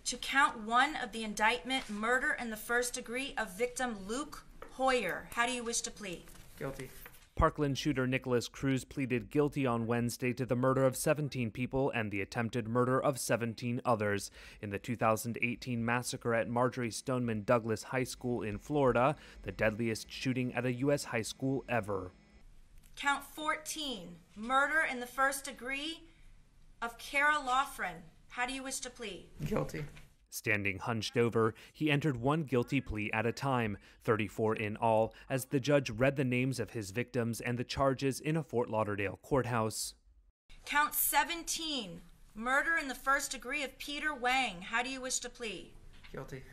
to count 1 of the indictment, murder in the first degree of victim Luke Hoyer. How do you wish to plead? Guilty. Parkland shooter Nikolas Cruz pleaded guilty on Wednesday to the murder of 17 people and the attempted murder of 17 others in the 2018 massacre at Marjory Stoneman Douglas High School in Florida, the deadliest shooting at a U.S. high school ever. Count 14, murder in the first degree of Kara Loughran. How do you wish to plead? Guilty. Standing hunched over, he entered one guilty plea at a time, 34 in all, as the judge read the names of his victims and the charges in a Fort Lauderdale courthouse. Count 17, murder in the first degree of Peter Wang. How do you wish to plead? Guilty.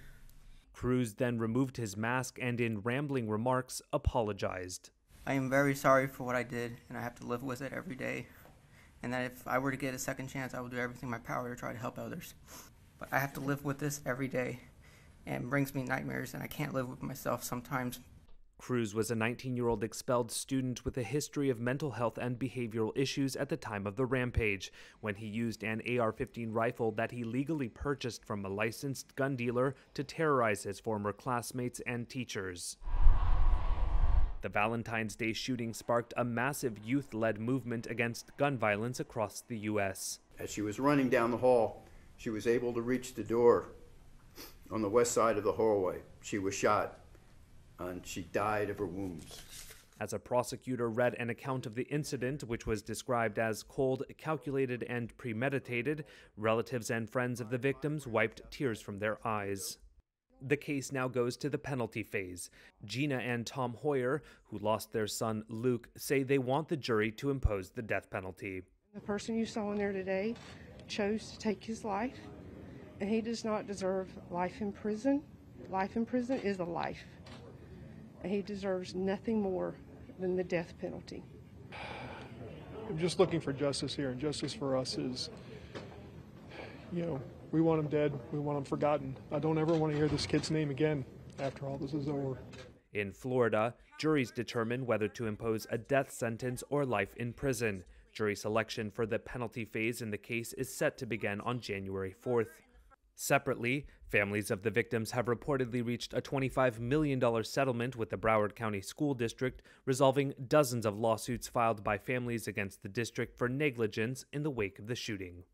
Cruz then removed his mask and in rambling remarks apologized. I am very sorry for what I did, and I have to live with it every day. And that if I were to get a second chance, I will do everything in my power to try to help others. But I have to live with this every day, and it brings me nightmares, and I can't live with myself sometimes. Cruz was a 19-year-old expelled student with a history of mental health and behavioral issues at the time of the rampage, when he used an AR-15 rifle that he legally purchased from a licensed gun dealer to terrorize his former classmates and teachers. The Valentine's Day shooting sparked a massive youth-led movement against gun violence across the U.S. As she was running down the hall, she was able to reach the door on the west side of the hallway. She was shot, and she died of her wounds. As a prosecutor read an account of the incident, which was described as cold, calculated, and premeditated, relatives and friends of the victims wiped tears from their eyes. The case now goes to the penalty phase. Gina and Tom Hoyer, who lost their son Luke, say they want the jury to impose the death penalty. The person you saw in there today chose to take his life, and he does not deserve life in prison. Life in prison is a life, and he deserves nothing more than the death penalty. I'm just looking for justice here, and justice for us is, we want him dead, we want him forgotten. I don't ever want to hear this kid's name again after all this is over. In Florida, juries determine whether to impose a death sentence or life in prison. Jury selection for the penalty phase in the case is set to begin on January 4th. Separately, families of the victims have reportedly reached a $25 million settlement with the Broward County School District, resolving dozens of lawsuits filed by families against the district for negligence in the wake of the shooting.